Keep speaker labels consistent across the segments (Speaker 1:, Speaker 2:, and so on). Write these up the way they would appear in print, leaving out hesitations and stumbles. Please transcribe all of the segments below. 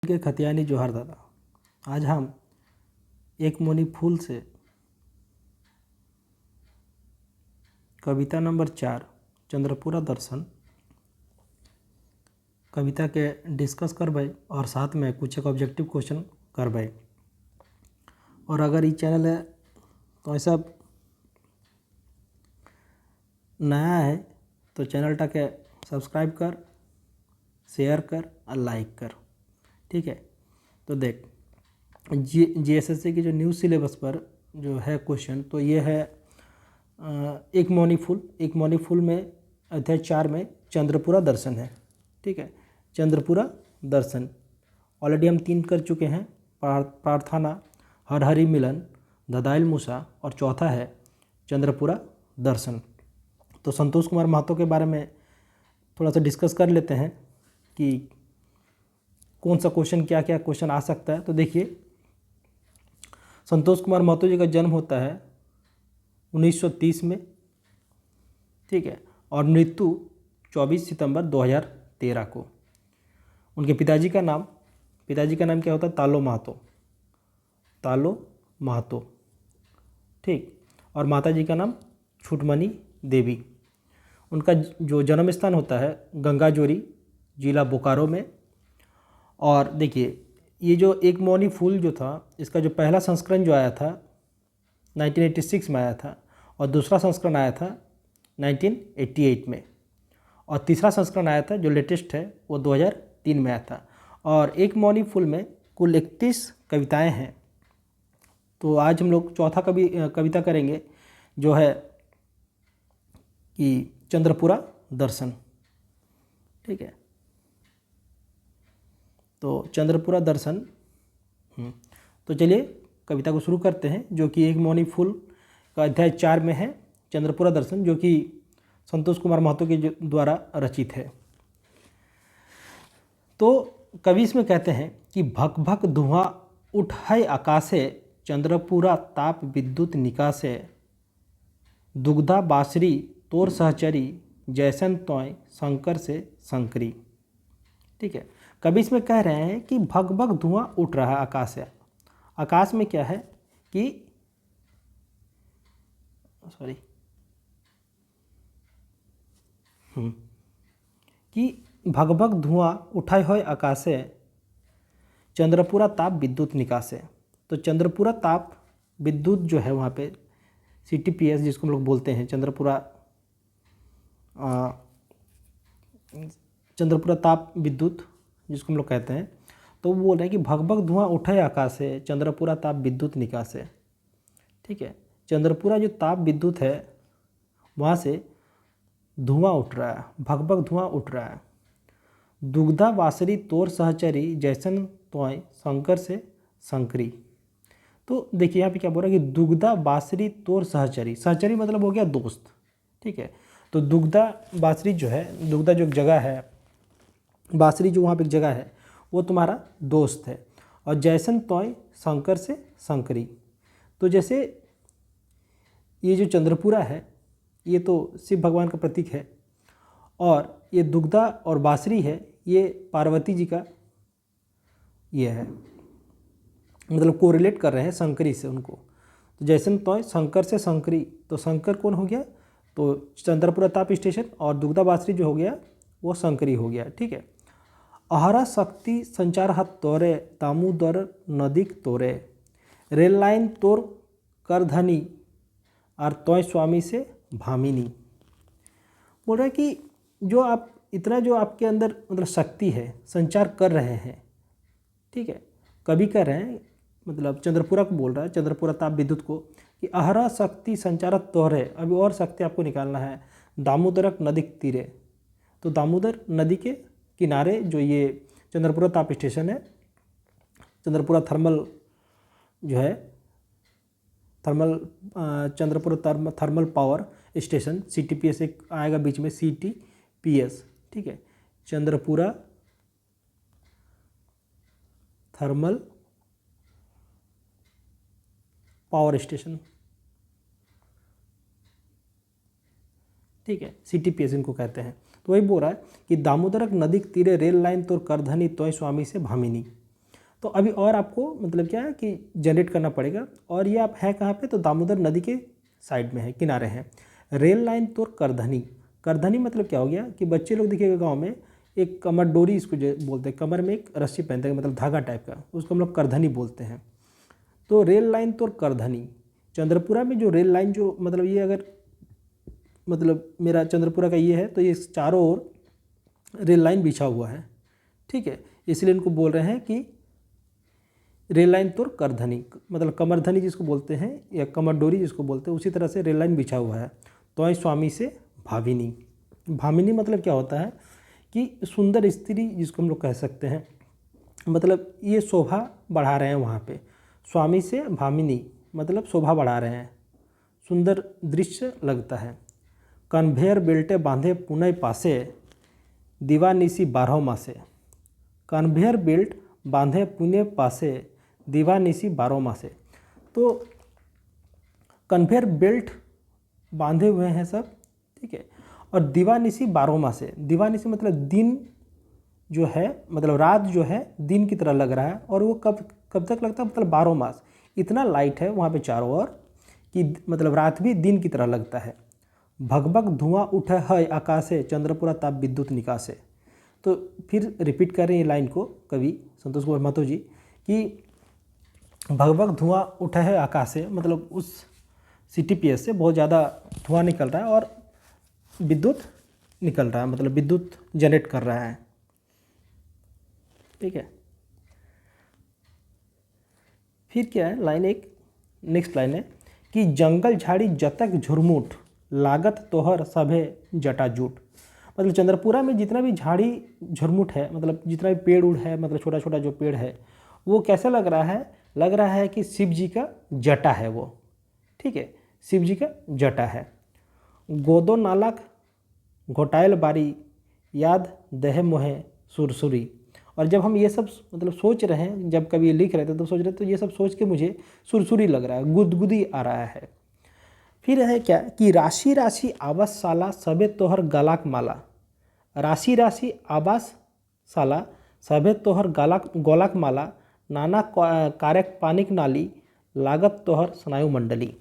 Speaker 1: के खतियानी जोहार दादा। आज हम एक मोनी फूल से कविता नंबर 4 चंद्रपुरा दर्शन कविता के डिस्कस करबै और साथ में कुछ एक ऑब्जेक्टिव क्वेश्चन करबै। और अगर ये चैनल है तो ऐसा नया है तो चैनल टाके सब्सक्राइब कर, शेयर कर और लाइक कर, ठीक है। तो देख जीएसएससी की जो न्यू सिलेबस पर जो है क्वेश्चन, तो ये है एक मौनी फूल में अध्याय 4 में चंद्रपुरा दर्शन है, ठीक है। चंद्रपुरा दर्शन ऑलरेडी हम 3 कर चुके हैं, प्रार्थना, हर हरि मिलन, ददाइल मूसा, और चौथा है चंद्रपुरा दर्शन। तो संतोष कुमार महतो के बारे में थोड़ा सा डिस्कस कर लेते हैं कि कौन सा क्वेश्चन क्या क्वेश्चन आ सकता है। तो देखिए, संतोष कुमार महतो जी का जन्म होता है 1930 में, ठीक है, और मृत्यु 24 सितंबर 2013 को। उनके पिताजी का नाम क्या होता है? तालो महतो, ठीक। और माताजी का नाम छुटमनी देवी। उनका जो जन्म स्थान होता है गंगाजोरी, जिला बोकारो में। और देखिए, ये जो एक मौनी फूल जो था, इसका जो पहला संस्करण जो आया था 1986 में आया था, और दूसरा संस्करण आया था 1988 में, और तीसरा संस्करण आया था जो लेटेस्ट है वो 2003 में आया था। और एक मौनी फूल में कुल 31 कविताएं हैं। तो आज हम लोग चौथा कविता करेंगे जो है कि चंद्रपुरा दर्शन, ठीक है। तो चंद्रपुरा दर्शन, तो चलिए कविता को शुरू करते हैं, जो कि एक मौनी फूल का अध्याय 4 में है, चंद्रपुरा दर्शन, जो कि संतोष कुमार महतो के द्वारा रचित है। तो कवि इसमें कहते हैं कि भक भक धुआं उठाए आकाशे, चंद्रपुरा ताप विद्युत निकासे, दुग्धा बासरी तोर सहचरी, जैसन तोय शंकर से शंकरी, ठीक है। कवि इसमें कह रहे हैं कि भग भग धुआं उठ रहा है आकाश से। आकाश में क्या है कि भग भग धुआं उठाए हुए आकाशे, चंद्रपुरा ताप विद्युत निकासे। तो चंद्रपुरा ताप विद्युत जो है वहाँ पे CTPS जिसको हम लोग बोलते हैं, चंद्रपुरा ताप विद्युत जिसको हम लोग कहते हैं। तो वो बोल रहे हैं कि भग भग धुआं उठाए आकाश से, चंद्रपुरा ताप विद्युत निकासे, ठीक है। चंद्रपुरा जो ताप विद्युत है वहाँ से धुआं उठ रहा है, भग भग धुआं उठ रहा है। दुग्धा बासरी तोर सहचरी, जैसन तोय शंकर से शंकरी। तो देखिए यहाँ पे क्या बोल रहा है कि दुग्धा बासरी तोर सहचरी, सहचरी मतलब हो गया दोस्त, ठीक है। तो दुग्धा बासरी जो है, दुग्धा जो एक जगह है, बासरी जो वहाँ पे एक जगह है, वो तुम्हारा दोस्त है। और जैसन तोय शंकर से शंकरी, तो जैसे ये जो चंद्रपुरा है ये तो शिव भगवान का प्रतीक है, और ये दुग्धा और बासरी है ये पार्वती जी का ये है, मतलब कोरिलेट कर रहे हैं शंकरी से उनको। तो जैसन तोय शंकर से शंकरी, तो शंकर कौन हो गया? तो चंद्रपुरा ताप स्टेशन, और दुग्धा बासरी जो हो गया वो शंकरी हो गया, ठीक है। अहरा शक्ति संचार हाथ तोरे, दामोदर नदीक तोरे, रेल लाइन तोर कर धनी, और तोय स्वामी से भामिनी। बोल रहा है कि जो आप इतना जो आपके अंदर मतलब शक्ति है, संचार कर रहे हैं, ठीक है। कभी कह रहे हैं, मतलब चंद्रपुरा को बोल रहा है, चंद्रपुरा ताप विद्युत को, कि अहरा शक्ति संचारक तोहरे, अभी और शक्ति आपको निकालना है। दामोदरक नदी के तीरे, तो दामोदर नदी के किनारे जो ये चंद्रपुरा ताप स्टेशन है, चंद्रपुरा थर्मल जो है, Chandrapura thermal power station, CTPS एक आएगा बीच में, CTPS, ठीक है। चंद्रपुरा थर्मल पावर स्टेशन, ठीक है, CTPS इनको कहते हैं। तो वही बोल रहा है कि दामोदरक नदी के तीरे, रेल लाइन तोर करधनी, तोय स्वामी से भामिनी। तो अभी और आपको मतलब क्या है कि जनरेट करना पड़ेगा। और ये आप है कहाँ पे, तो दामोदर नदी के साइड में है, किनारे हैं। रेल लाइन तो करधनी, करधनी मतलब क्या हो गया कि बच्चे लोग देखिएगा गांव में एक कमर डोरी इसको जो बोलते हैं, कमर में एक रस्सी पहनते हैं मतलब धागा टाइप का, उसको हम लोग करधनी बोलते हैं। तो रेल लाइन तो करधनी, चंद्रपुरा में जो रेल लाइन जो मतलब ये अगर मतलब मेरा चंद्रपुरा का ये है तो ये चारों ओर रेल लाइन बिछा हुआ है, ठीक है। इसलिए इनको बोल रहे हैं कि रेल लाइन तो करधनी, मतलब कमरधनी जिसको बोलते हैं या कमर डोरी जिसको बोलते हैं, उसी तरह से रेल लाइन बिछा हुआ है। तो स्वामी से भामिनी, भामिनी मतलब क्या होता है कि सुंदर स्त्री जिसको हम लोग कह सकते हैं, मतलब ये शोभा बढ़ा रहे हैं वहाँ पे। स्वामी से भामिनी मतलब शोभा बढ़ा रहे हैं, सुंदर दृश्य लगता है। कन्वेयर बेल्टे बांधे पुनः पासे, दीवानिसी 12 मासे। कन्वेयर बेल्ट बांधे पुणे पासे, दीवानिसी 12 मासे। तो कन्वेयर बेल्ट बांधे हुए हैं सब, ठीक है। और दीवानिसी 12 मासे, दीवानिसी मतलब दिन जो है, मतलब रात जो है दिन की तरह लग रहा है। और वो कब कब तक लगता है, मतलब 12 मास। इतना लाइट है वहाँ पे चारों ओर कि मतलब रात भी दिन की तरह लगता है। भगभग धुआं उठे है आकाशे, चंद्रपुरा ताप विद्युत निकासे। तो फिर रिपीट कर रहे हैं लाइन को कवि संतोष कुमार महतो जी कि भगभग धुआं उठे है आकाश से, मतलब उस CTPS से बहुत ज़्यादा धुआं निकल रहा है और विद्युत निकल रहा है, मतलब विद्युत जनरेट कर रहा है, ठीक है। फिर क्या है लाइन, एक नेक्स्ट लाइन है कि जंगल झाड़ी जतक झुरमुट, लागत तोहर सभे जटाजूट। मतलब चंद्रपुरा में जितना भी झाड़ी झुरमुट है, मतलब जितना भी पेड़ उड़ है, मतलब छोटा छोटा जो पेड़ है, वो कैसा लग रहा है, लग रहा है कि शिव जी का जटा है वो, ठीक है, शिव जी का जटा है। गोदो नालक घोटायल बारी, याद दहे मोहे सुरसुरी। और जब हम ये सब मतलब सोच रहे हैं, जब कभी लिख रहे थे तो सोच रहे थे, तो ये सब सोच के मुझे सुरसुरी लग रहा है, गुदगुदी आ रहा है। फिर है क्या कि राशि राशि आवास साला, सबे तोहर गलाक माला। राशि राशि आवास साला, सभे तोहर गोलाक माला, नाना कारक पानिक नाली, लागत तोहर स्नायु मंडली।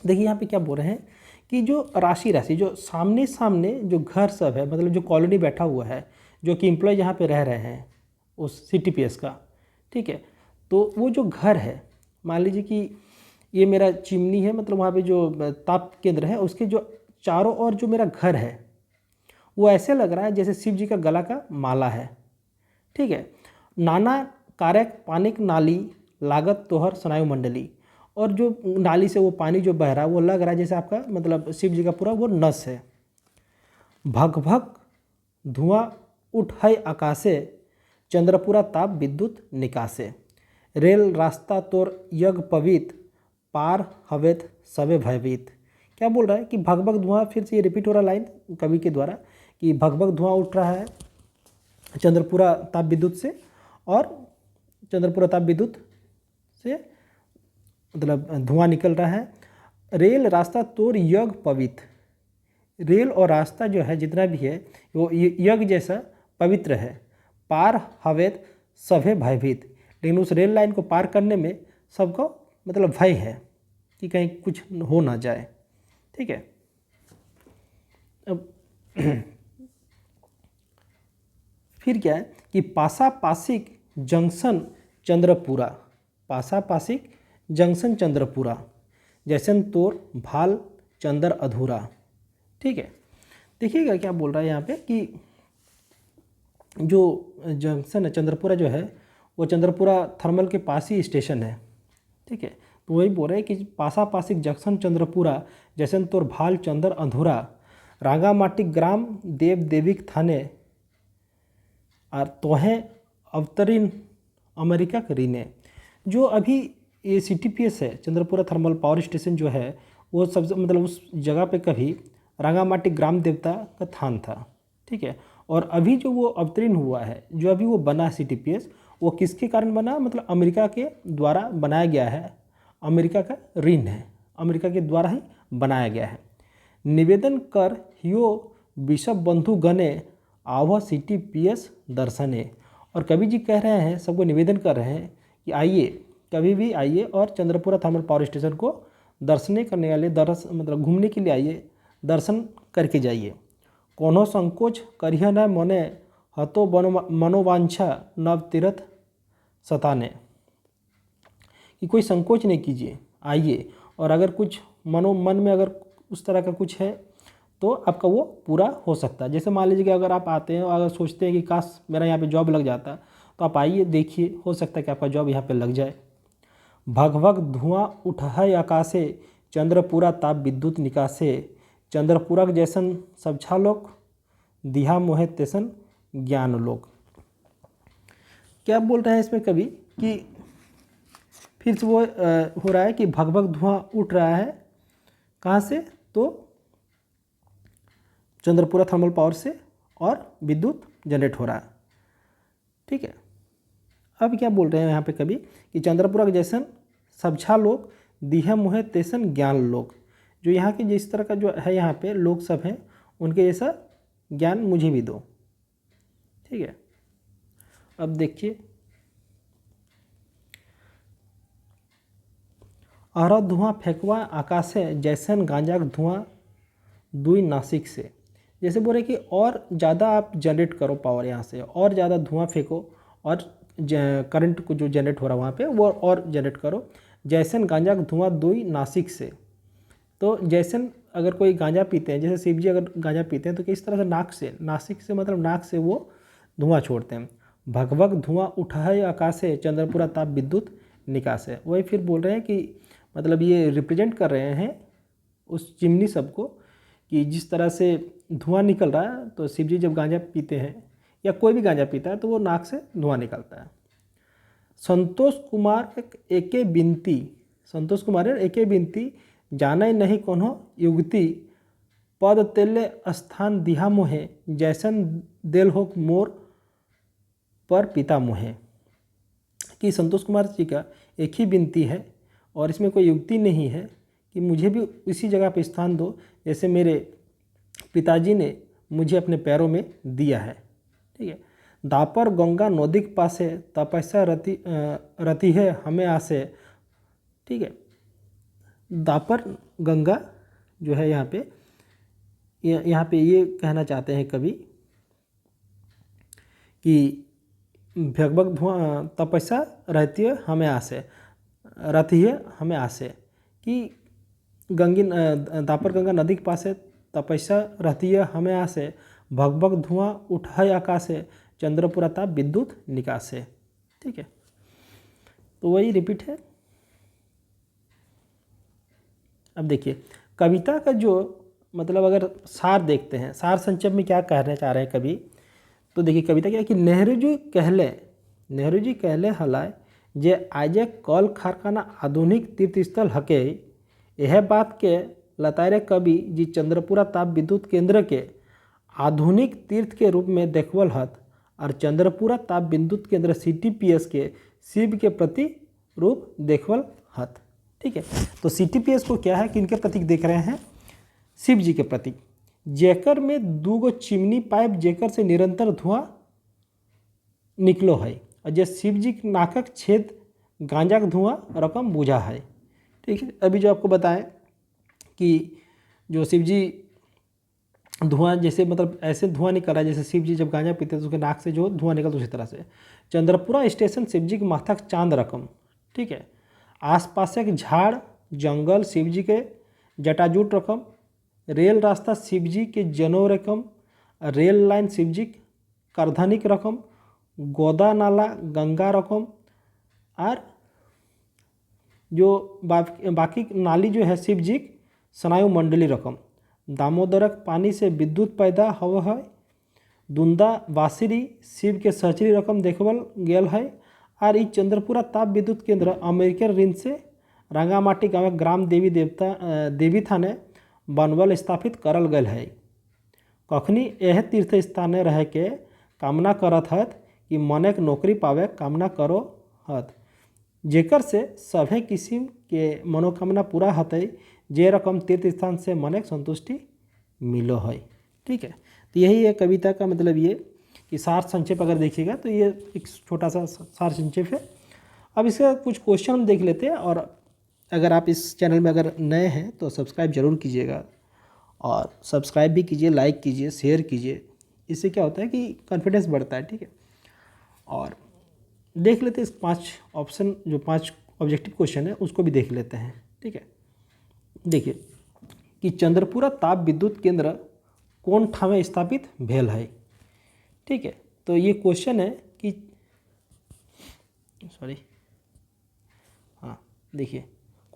Speaker 1: देखिए यहाँ पे क्या बोल रहे हैं कि जो राशि राशि जो सामने सामने जो घर सब है, मतलब जो कॉलोनी बैठा हुआ है, जो कि एम्प्लॉय जहाँ पे रह रहे हैं उस CTPS का, ठीक है। तो वो जो घर है, मान लीजिए कि ये मेरा चिमनी है, मतलब वहाँ पे जो ताप केंद्र है उसके जो चारों ओर जो मेरा घर है, वो ऐसे लग रहा है जैसे शिव जी का गला का माला है, ठीक है। नाना कारक पानिक नाली, लागत तोहर स्नायु मंडली। और जो नाली से वो पानी जो बह रहा है वो लग रहा है जैसे आपका मतलब शिव जी का पूरा वो नस है। भग भग धुआं उठ है आकाशे, चंद्रपुरा ताप विद्युत निकासे। रेल रास्ता तोर यज्ञ पवित, पार हवेत सवे भयभीत। क्या बोल रहा है कि भगभग धुआं, फिर से ये रिपीट हो रहा लाइन कवि के द्वारा कि भगभग धुआं उठ रहा है चंद्रपुरा ताप विद्युत से, और चंद्रपुरा ताप विद्युत से मतलब धुआं निकल रहा है। रेल रास्ता तोर यज्ञ पवित्र, रेल और रास्ता जो है जितना भी है वो यज्ञ जैसा पवित्र है। पार हवेत सभे भयभीत, लेकिन उस रेल लाइन को पार करने में सबको मतलब भय है कि कहीं कुछ हो ना जाए, ठीक है। अब फिर क्या है कि पासापासिक जंक्शन चंद्रपुरा, पासापासिक जंक्शन चंद्रपुरा, जैसन तोर भाल चंद्र अधूरा, ठीक है। देखिएगा क्या बोल रहा है यहाँ पे कि जो जंक्शन है चंद्रपुरा जो है वो चंद्रपुरा थर्मल के पास ही स्टेशन है, ठीक है। तो वही बोल रहे हैं कि पासापासिक जंक्शन चंद्रपुरा, जैसन तोर भाल चंद्र अधूरा, रांगामाटी ग्राम देव देविक थाने, और तोहें अवतरीन अमेरिका करीने। जो अभी ये CTPS है चंद्रपुरा थर्मल पावर स्टेशन जो है, वो सबसे मतलब उस जगह पे कभी रांगामाटी ग्राम देवता का थान था, ठीक है। और अभी जो वो अवतीर्ण हुआ है, जो अभी वो बना CTPS, वो किसके कारण बना, मतलब अमेरिका के द्वारा बनाया गया है, अमेरिका का ऋण है, अमेरिका के द्वारा ही बनाया गया है। निवेदन कर हियो बिशप बंधु गणे, आव CTPS दर्शने। और कवि जी कह रहे हैं, सबको निवेदन कर रहे हैं कि आइए, कभी भी आइए और चंद्रपुरा थर्मल पावर स्टेशन को दर्शने करने वाले मतलब घूमने के लिए आइए, दर्शन करके जाइए। कोनो संकोच करिह न मने, हतो मनोवांछा नव तीर्थ सताने, कि कोई संकोच नहीं कीजिए, आइए, और अगर कुछ मन में अगर उस तरह का कुछ है तो आपका वो पूरा हो सकता है। जैसे मान लीजिए कि अगर आप आते हैं और अगर सोचते हैं कि काश मेरा यहाँ पे जॉब लग जाता, तो आप आइए, देखिए, हो सकता है कि आपका जॉब यहाँ पे लग जाए। भग भग धुआं उठहै आकाशे, चंद्रपुरा ताप विद्युत निकासे, चंद्रपुरा जैसन सब छालोक, दिहा मोहे तेसन ज्ञान लोक। क्या बोल रहे हैं इसमें कवि कि फिर से वो हो रहा है कि भग भग धुआं उठ रहा है, कहाँ से, तो चंद्रपुरा थर्मल पावर से, और विद्युत जनरेट हो रहा है। ठीक है, अब क्या बोल रहे हैं यहाँ पे कवि कि चंद्रपुरा के जैसन सबछा लोग, दिह मुहे तेसन ज्ञान लोग, जो यहाँ के जिस तरह का जो है यहाँ पे लोग सब हैं, उनके जैसा ज्ञान मुझे भी दो। ठीक है, अब देखिए, अरह धुआं फेंकवा आकाशे, जैसन गांजा धुआं दुई नासिक से। जैसे बोल रहे कि और ज़्यादा आप जनरेट करो पावर यहाँ से, और ज़्यादा धुआं फेंको, और करंट को जो जनरेट हो रहा है वहाँ पे वो और जनरेट करो। जैसन गांजा धुआं दुई नासिक से, तो जैसन अगर कोई गांजा पीते हैं, जैसे शिव जी अगर गांजा पीते हैं तो किस तरह से नाक से, नासिक से मतलब नाक से वो धुआं छोड़ते हैं। भगभग धुआं उठाए आकाशे, चंद्रपुरा ताप विद्युत निकासे। वही फिर बोल रहे हैं कि मतलब ये रिप्रेजेंट कर रहे हैं उस चिमनी सबको कि जिस तरह से धुआं निकल रहा है, तो शिव जी जब गांजा पीते हैं या कोई भी गांजा पीता है तो वो नाक से धुआं निकलता है। संतोष कुमार एके बिनती, संतोष कुमार एके बिनती, जाने नहीं कोनो युगति, पद तेले स्थान दिहा मोहे, जैसन देल हो मोर पर पिता मोहे। कि संतोष कुमार जी का एक ही बिनती है और इसमें कोई युक्ति नहीं है कि मुझे भी इसी जगह पर स्थान दो जैसे मेरे पिताजी ने मुझे अपने पैरों में दिया है। ठीक है, दापर गंगा नदी के पासे, तपस्या रति है हमें आसे। ठीक है, दापर गंगा जो है यहाँ पे ये कहना चाहते हैं कवि कि भगभग धुआं तपस्या रहती है हमें आसे, रहती है हमें आसे, कि दापर गंगा नदी के पास है, तपस्या रहती है हमें आसे, भगभग धुआं उठाए आकाशे, चंद्रपुरा ताप विद्युत निकासे। ठीक है, तो वही रिपीट है। अब देखिए कविता का जो मतलब अगर सार देखते हैं, सार संक्षेप में क्या कहना चाह रहे हैं कवि, तो देखिए कविता क्या है कि नेहरू जी कहले हलाय जे आजे कल कारखाना आधुनिक तीर्थस्थल हके, यह बात के लतारे कवि जी चंद्रपुरा ताप विद्युत केंद्र के आधुनिक तीर्थ के रूप में देखवल हत, और चंद्रपुरा ताप विद्युत केंद्र CTPS के शिव के प्रति रूप देखवल हत। ठीक है, तो CTPS को क्या है कि इनके प्रतीक देख रहे हैं, शिव जी के प्रतीक, जेकर में दूगो चिमनी पाइप जेकर से निरंतर धुआं निकलो है, और जे शिव जी के नाकक छेद गांजा का धुआं रकम बुझा है। ठीक है, अभी जो आपको बताएं कि जो शिव जी धुआं जैसे मतलब ऐसे धुआं निकल रहा है जैसे शिव जी जब गांजा पीते तो उसके नाक से जो धुआं निकलता उसी तरह से। चंद्रपुरा स्टेशन शिव जी के माथा का चांद रकम। ठीक है, आसपास के झाड़ जंगल शिव जी के जटाजूट रकम, रेल रास्ता शिव जी के जनों रकम, रेल लाइन शिव जी करधनिक रकम, गोदा नाला गंगा रकम, और जो बाकी नाली जो है शिव जी स्नायु मंडली रकम, दामोदरक पानी से विद्युत पैदा हव है, दुंदा बासिरी शिव के सहचरी रकम देखवल गेल है, और ई चंद्रपुरा ताप विद्युत केंद्र अमेरिकन ऋण से रंगामाटी गाँव ग्राम देवी थाने बनवल स्थापित करल गल है। कखनी यह तीर्थ स्थान रह के कामना करत हत कि मनेक नौकरी पावे कामना करो हत, जेकर से सभे किस्म के मनोकामना पूरा हतई, जे रकम तीर्थ स्थान से मनेक संतुष्टि मिलो है। ठीक है, तो यही है कविता का मतलब ये कि सार संक्षेप अगर देखिएगा तो ये एक छोटा सा सार संक्षेप है। अब इसका कुछ क्वेश्चन हम देख लेते हैं, और अगर आप इस चैनल में अगर नए हैं तो सब्सक्राइब जरूर कीजिएगा, और सब्सक्राइब भी कीजिए, लाइक कीजिए, शेयर कीजिए। इससे क्या होता है कि कॉन्फिडेंस बढ़ता है। ठीक है, और देख लेते हैं इस 5 ऑप्शन, जो 5 ऑब्जेक्टिव क्वेश्चन है उसको भी देख लेते हैं। ठीक है, देखिए कि चंद्रपुरा ताप विद्युत केंद्र कौन ठावे स्थापित भेल है। ठीक है, तो ये क्वेश्चन है कि देखिए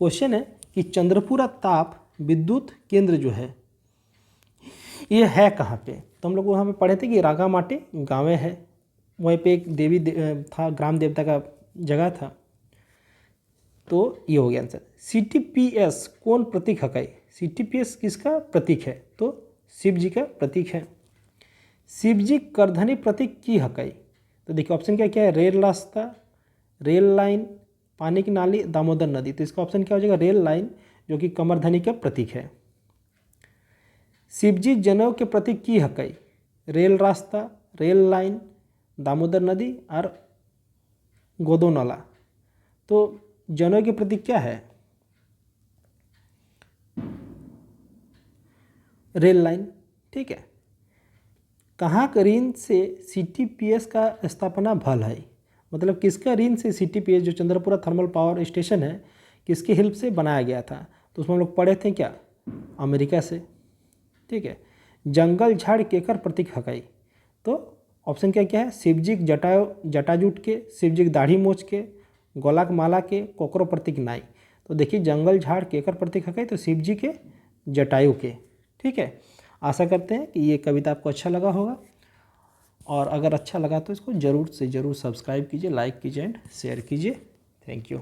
Speaker 1: क्वेश्चन है कि चंद्रपुरा ताप विद्युत केंद्र जो है ये है कहाँ पे। तो हम लोग वहाँ पे पढ़े थे कि रागामाटी गाँव है, वहीं पे एक देवी था, ग्राम देवता का जगह था। तो ये हो गया आंसर। CTPS कौन प्रतीक है। CTPS किसका प्रतीक है, तो शिव जी का प्रतीक है। शिव जी करधनी प्रतीक की हकई। तो देखिए ऑप्शन क्या है, रेल रास्ता, रेल लाइन, पानी की नाली, दामोदर नदी। तो इसका ऑप्शन क्या हो जाएगा, रेल लाइन, जो कि कमरधनी का प्रतीक है। शिवजी जनेऊ के प्रतीक की हकई। रेल रास्ता, रेल लाइन, दामोदर नदी और गोदो नाला। तो जनेऊ के प्रतीक क्या है, रेल लाइन। ठीक है, कहाँ का ऋण से CTPS का स्थापना भल है। मतलब किसका ऋण से CTPS जो चंद्रपुरा थर्मल पावर स्टेशन है किसके हेल्प से बनाया गया था। तो उसमें हम लोग पढ़े थे क्या, अमेरिका से। ठीक है, जंगल झाड़ केकर प्रतीक हकई। तो ऑप्शन क्या है, शिवजी जटाजूट के, शिवजी दाढ़ी मोच के, गोलाक माला के, कोकरो प्रतीक नाई। तो देखिए जंगल झाड़ केकर प्रतीक हकई, तो शिवजी के जटायु के। ठीक है, आशा करते हैं कि ये कविता आपको अच्छा लगा होगा, और अगर अच्छा लगा तो इसको ज़रूर से ज़रूर सब्सक्राइब कीजिए, लाइक कीजिए एंड शेयर कीजिए। Thank you.